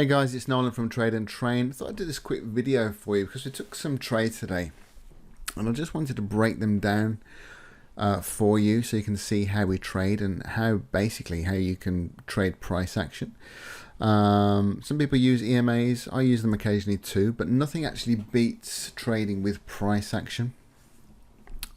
Hey guys, it's Nolan from Trade and Train. I thought I'd do this quick video for you because we took some trades today and I just wanted to break them down for you so you can see how we trade and how you can trade price action. Some people use EMAs, I use them occasionally too, but nothing actually beats trading with price action.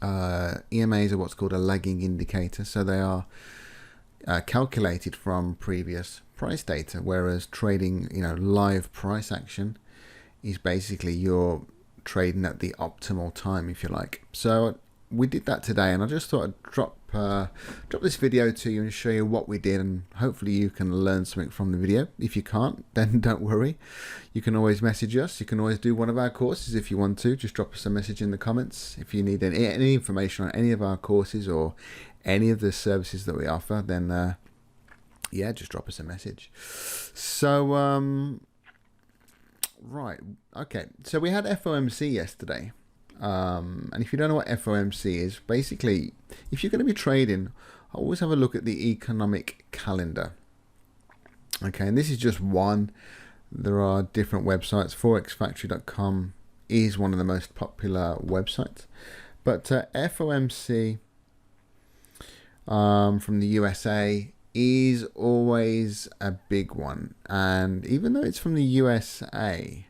EMAs are what's called a lagging indicator, so they are calculated from previous price data, whereas trading, live price action is basically you're trading at the optimal time, if you like. So we did that today, and I just thought I'd drop this video to you and show you what we did, and hopefully you can learn something from the video. If you can't, then don't worry, you can always message us. You can always do one of our courses if you want to. Just drop us a message in the comments if you need any information on any of our courses or any of the services that we offer. Then yeah, just drop us a message. So right, okay, so we had FOMC yesterday, and if you don't know what FOMC is, basically if you're going to be trading, always have a look at the economic calendar. Okay, and this is just one. There are different websites. forexfactory.com is one of the most popular websites, but FOMC from the USA is always a big one, and even though it's from the USA,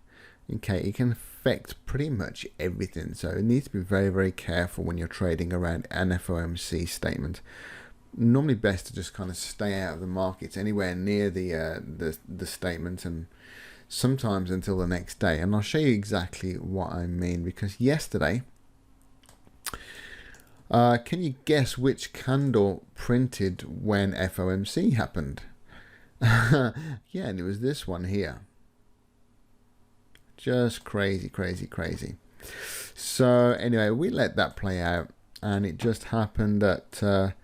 okay, it can affect pretty much everything, so it needs to be very, very careful when you're trading around an FOMC statement. Normally best to just kind of stay out of the markets anywhere near the statement, and sometimes until the next day. And I'll show you exactly what I mean, because yesterday, can you guess which candle printed when FOMC happened? Yeah, and it was this one here. Just crazy, crazy, crazy. So anyway, we let that play out, and it just happened that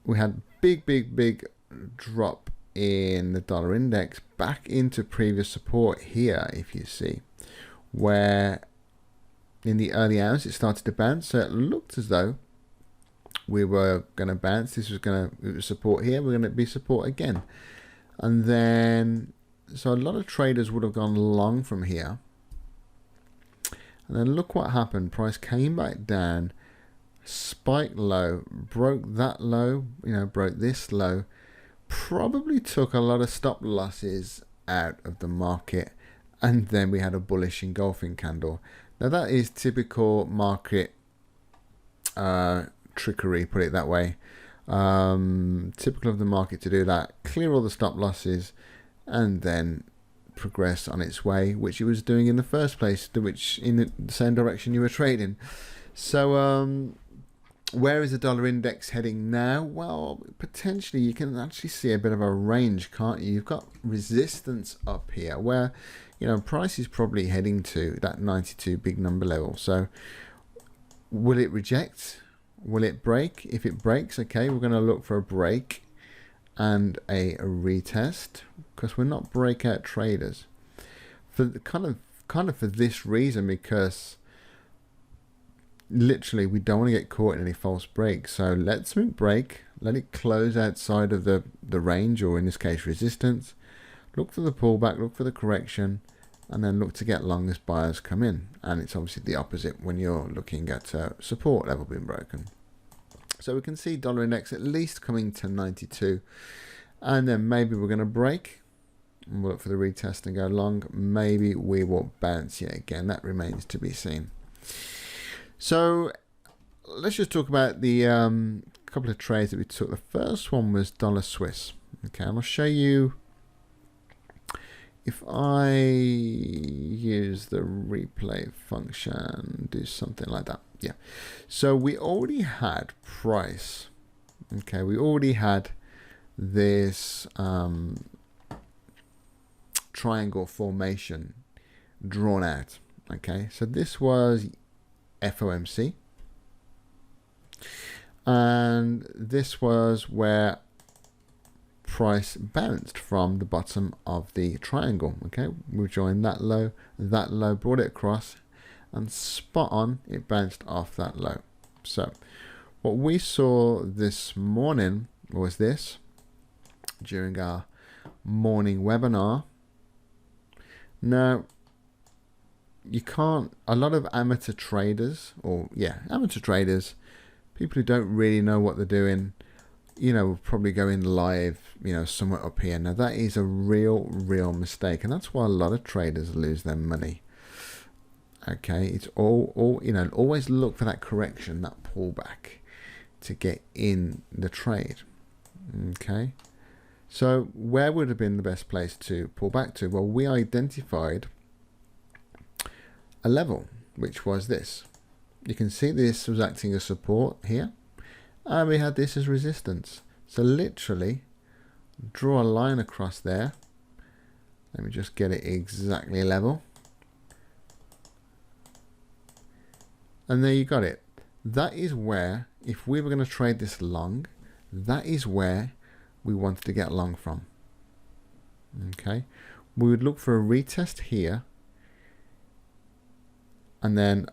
we had big drop in the dollar index back into previous support here, if you see, where in the early hours it started to bounce. So it looked as though we were going to bounce. This was it was support here, we're going to be support again. And then, so a lot of traders would have gone long from here. And then look what happened. Price came back down, spiked low, broke that low, broke this low, probably took a lot of stop losses out of the market, and then we had a bullish engulfing candle. Now that is typical market trickery, put it that way. Typical of the market to do that, clear all the stop losses, and then progress on its way, which it was doing in the first place, which in the same direction you were trading. So where is the dollar index heading now? Well, potentially you can actually see a bit of a range, can't you? You've got resistance up here where price is probably heading to that 92 big number level. So will it reject? Will it break? If it breaks, okay, we're going to look for a break and a retest, because we're not breakout traders for the kind of for this reason, because literally we don't want to get caught in any false breaks. So let something break, let it close outside of the range, or in this case resistance, look for the pullback, look for the correction, and then look to get long as buyers come in. And it's obviously the opposite when you're looking at support level being broken. So we can see dollar index at least coming to 92, and then maybe we're going to break and we'll look for the retest and go long. Maybe we will bounce yet again. That remains to be seen. So let's just talk about the couple of trades that we took. The first one was dollar Swiss. Okay, and I'll show you. If I use the replay function, do something like that. Yeah. So we already had price. Okay, we already had this triangle formation drawn out. Okay, so this was FOMC. And this was where price bounced from the bottom of the triangle. Okay, we joined that low, brought it across, and spot on, it bounced off that low. So what we saw this morning was this during our morning webinar Now, you can't, a lot of amateur traders, people who don't really know what they're doing, will probably go in live, somewhere up here. Now that is a real mistake, and that's why a lot of traders lose their money. Okay, it's all always look for that correction, that pullback, to get in the trade. Okay, so where would have been the best place to pull back to? Well, we identified a level, which was this. You can see this was acting as support here, and we had this as resistance. So literally draw a line across there. Let me just get it exactly level, and there you got it. That is where, if we were going to trade this long, that is where we wanted to get long from. Okay, we would look for a retest here, and then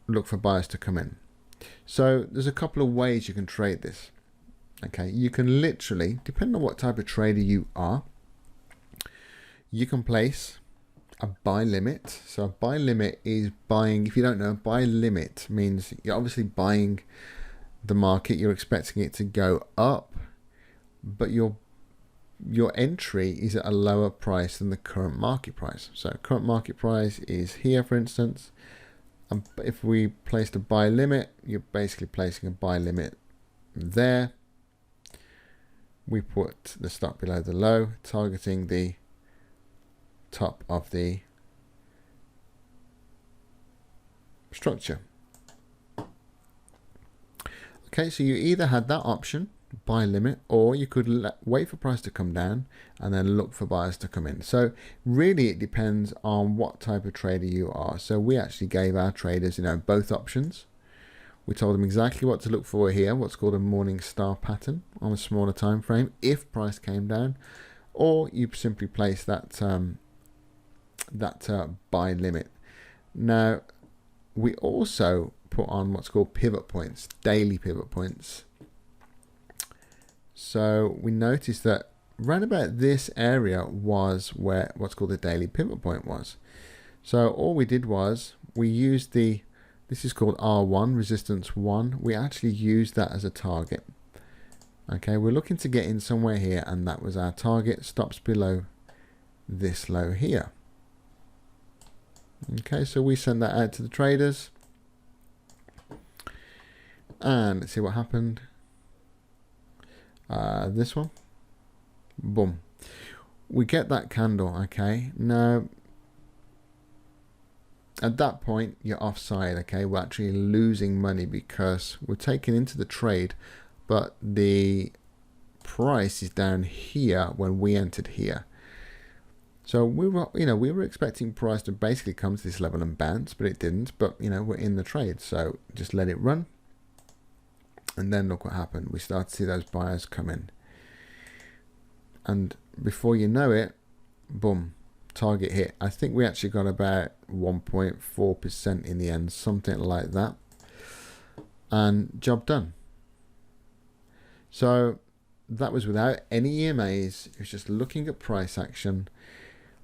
look for buyers to come in. So there's a couple of ways you can trade this. Okay, you can literally, depending on what type of trader you are, you can place a buy limit. So a buy limit is buying, if you don't know, buy limit means you're obviously buying the market, you're expecting it to go up, but your entry is at a lower price than the current market price. So current market price is here, for instance. If we placed a buy limit, you're basically placing a buy limit there. We put the stop below the low, targeting the top of the structure. Okay, so you either had that option, buy limit, or you could wait for price to come down and then look for buyers to come in. So really it depends on what type of trader you are. So we actually gave our traders, both options. We told them exactly what to look for here, what's called a morning star pattern on a smaller time frame if price came down, or you simply place that buy limit. Now we also put on what's called pivot points, daily pivot points. So we noticed that right about this area was where what's called a daily pivot point was. So all we did was we used this is called R1, resistance 1. We actually used that as a target. Okay, we're looking to get in somewhere here, and that was our target, stops below this low here. Okay, so we send that out to the traders, and let's see what happened. This one, boom, we get that candle. Okay, now at that point you're offside. Okay, we're actually losing money because we're taken into the trade, but the price is down here when we entered here. So we were expecting price to basically come to this level and bounce, but it didn't. But we're in the trade, so just let it run. And then look what happened. We start to see those buyers come in. And before you know it, boom, target hit. I think we actually got about 1.4% in the end, something like that. And job done. So that was without any EMAs. It was just looking at price action,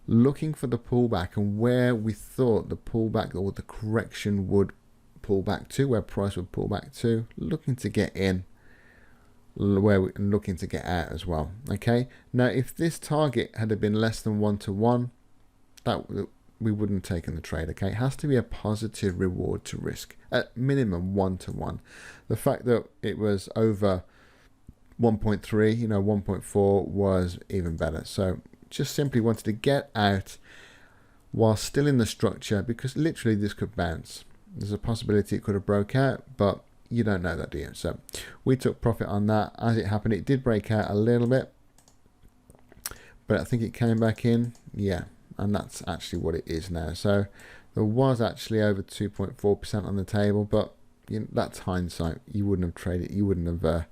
looking for the pullback and where we thought the pullback or the correction would pull back to, where price would pull back to, looking to get in, looking to get out as well. Okay, now if this target had been less than 1-to-1, that we wouldn't have taken the trade. Okay, it has to be a positive reward to risk, at minimum 1-to-1. The fact that it was over 1.3, 1.4 was even better. So just simply wanted to get out while still in the structure, because literally this could bounce. There's a possibility it could have broke out, but you don't know that, do you? So we took profit on that. As it happened, it did break out a little bit, but I think it came back in. Yeah, and that's actually what it is now. So there was actually over 2.4% on the table, but that's hindsight. You wouldn't have traded. You wouldn't have.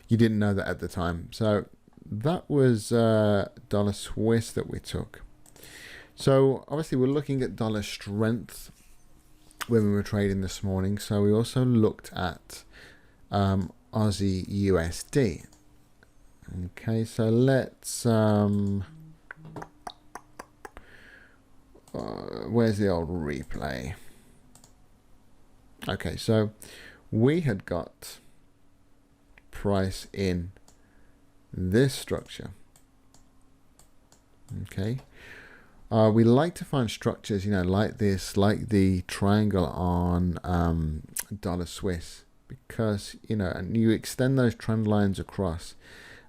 You didn't know that at the time. So that was dollar Swiss that we took. So obviously we're looking at dollar strength when we were trading this morning. So we also looked at Aussie USD. Okay, so let's where's the old replay? Okay, so we had got price in this structure. Okay, we like to find structures, you know, like this, like the triangle on dollar Swiss, because, you know, and you extend those trend lines across,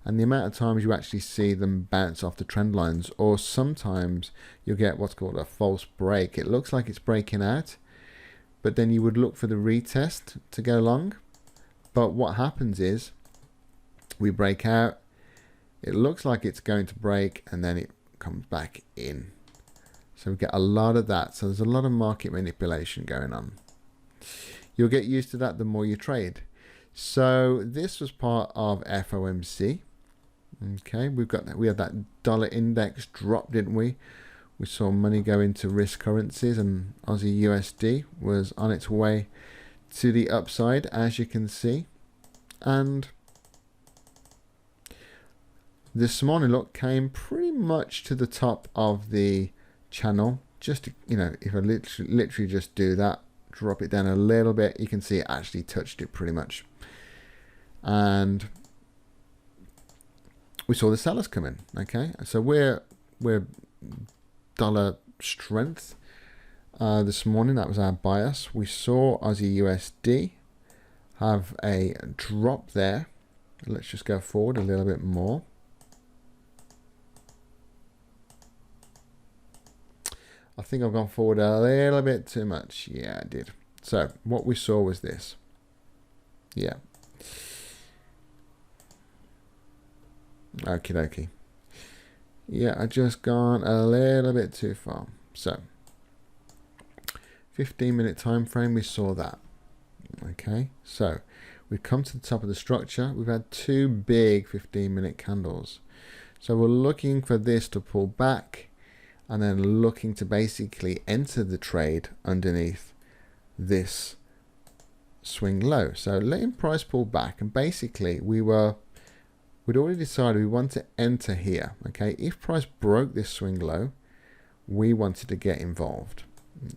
and the amount of times you actually see them bounce off the trend lines, or sometimes you'll get what's called a false break. It looks like it's breaking out, but then you would look for the retest to go long. But what happens is we break out, it looks like it's going to break, and then it comes back in. So we get a lot of that. So there's a lot of market manipulation going on. You'll get used to that the more you trade. So this was part of FOMC. Okay, we had that dollar index drop, didn't we? We saw money go into risk currencies, and Aussie USD was on its way to the upside, as you can see. And this morning, look, came pretty much to the top of the channel. Just, you know, if I literally just do that, drop it down a little bit, you can see it actually touched it pretty much. And we saw the sellers come in. Okay, so we're dollar strength this morning. That was our bias. We saw Aussie USD have a drop there. Let's just go forward a little bit more. I think I've gone forward a little bit too much. Yeah, I did. So what we saw was this. Yeah. Okie dokie. Yeah, I just gone a little bit too far. So 15-minute time frame, we saw that. Okay, so we've come to the top of the structure. We've had two big 15-minute candles. So we're looking for this to pull back, and then looking to basically enter the trade underneath this swing low. So letting price pull back, and basically we'd already decided we want to enter here. Okay, if price broke this swing low, we wanted to get involved,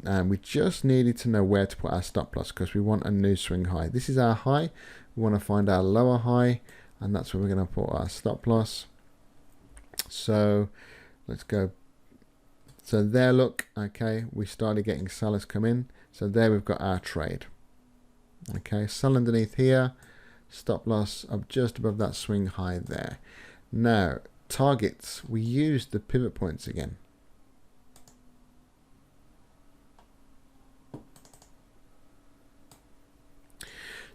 and we just needed to know where to put our stop loss, because we want a new swing high. This is our high. We want to find our lower high, and that's where we're going to put our stop loss. So let's go. So there, look, okay, we started getting sellers come in. So there we've got our trade. Okay, sell underneath here, stop loss up just above that swing high there. Now, targets, we used the pivot points again.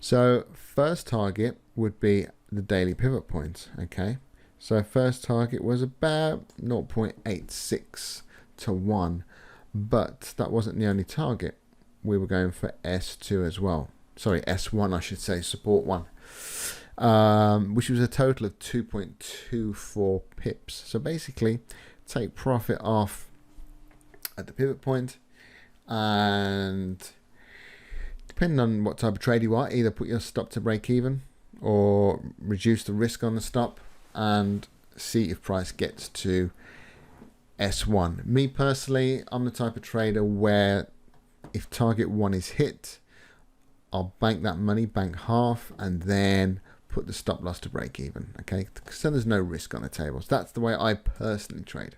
So first target would be the daily pivot point. Okay, so first target was about 0.86 to 1, but that wasn't the only target. We were going for S2 as well. Sorry, S1 I should say, support 1, which was a total of 2.24 pips. So basically take profit off at the pivot point, and depending on what type of trade you are, either put your stop to break even or reduce the risk on the stop and see if price gets to S1. Me personally, I'm the type of trader where if target 1 is hit, I'll bank that money, bank half, and then put the stop loss to break even. Okay, so there's no risk on the table. So that's the way I personally trade.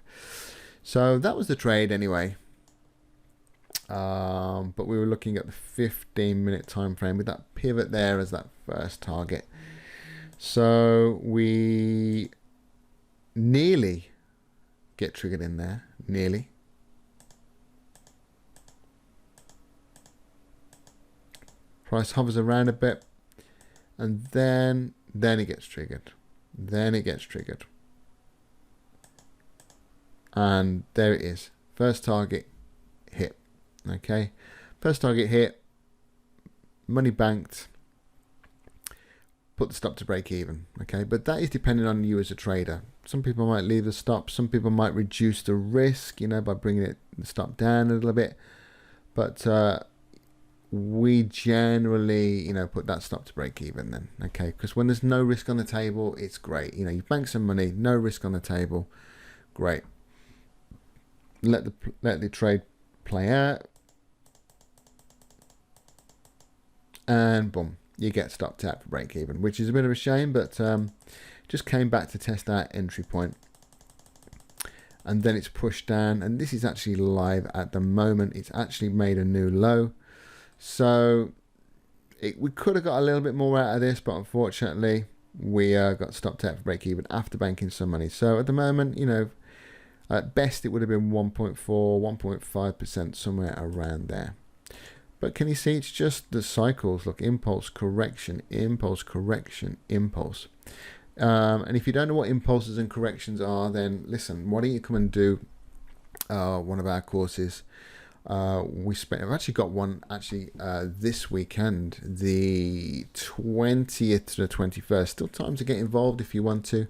So that was the trade anyway. But we were looking at the 15-minute time frame with that pivot there as that first target. So we nearly get triggered in there, nearly. Price hovers around a bit, and then it gets triggered. Then it gets triggered. And there it is. First target hit. Okay. First target hit. Money banked. Put the stop to break even. Okay. But that is depending on you as a trader. Some people might leave the stop. Some people might reduce the risk, you know, by bringing the stop down a little bit. But we generally, you know, put that stop to break even then. Okay. Because when there's no risk on the table, it's great. You know, you bank some money, no risk on the table. Great. let the trade play out, and boom, you get stopped out for break even, which is a bit of a shame, but just came back to test our entry point, and then it's pushed down, and this is actually live at the moment. It's actually made a new low, so we could have got a little bit more out of this, but unfortunately we got stopped out for break even after banking some money. So at the moment, you know, at best it would have been 1.4 1.5%, somewhere around there. But can you see, it's just the cycles. Look, impulse, correction, impulse, correction, impulse. And if you don't know what impulses and corrections are, then listen, why don't you come and do one of our courses. I've actually got one this weekend, the 20th to the 21st. Still time to get involved if you want to.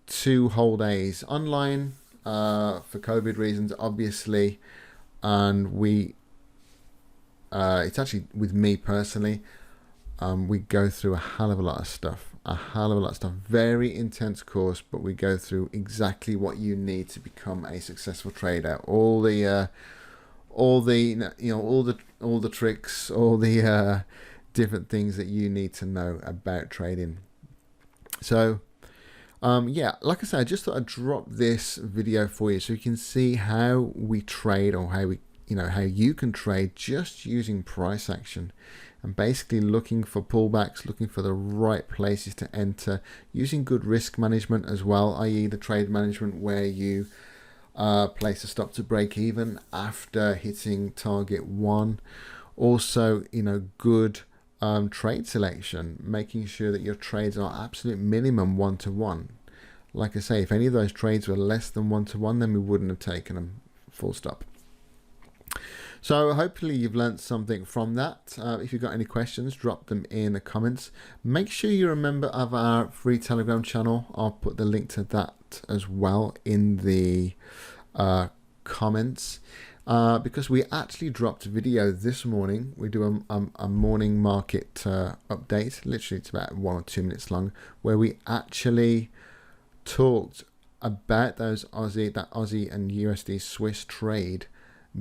2 whole days online for COVID reasons, obviously. And it's actually with me personally. We go through a hell of a lot of stuff. Very intense course, but we go through exactly what you need to become a successful trader. All the tricks, all the different things that you need to know about trading. So yeah, like I said, I just thought I'd drop this video for you so you can see how we trade, or how you can trade just using price action, and basically looking for pullbacks, looking for the right places to enter, using good risk management as well, i.e. the trade management where you place a stop to break even after hitting target 1. Also, good trade selection, making sure that your trades are absolute minimum 1-to-1. Like I say, if any of those trades were less than 1-to-1, then we wouldn't have taken them, full stop. So hopefully you've learned something from that. If you've got any questions, drop them in the comments. Make sure you're a member of our free Telegram channel. I'll put the link to that as well in the comments. Because we actually dropped a video this morning. We do a morning market update. Literally, it's about 1 or 2 minutes long, where we actually talked about that Aussie and USD Swiss trade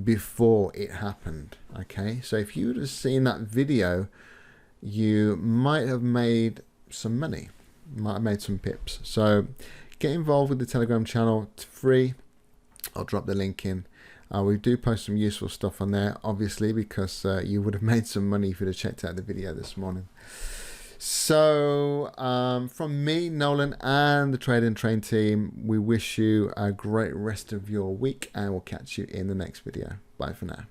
before it happened. Okay, so if you would have seen that video, you might have made some money, might have made some pips. So get involved with the Telegram channel. It's free. I'll drop the link in. We do post some useful stuff on there, obviously, because you would have made some money if you'd have checked out the video this morning. So from me, Nolan, and the Trade and Train team, we wish you a great rest of your week, and we'll catch you in the next video. Bye for now.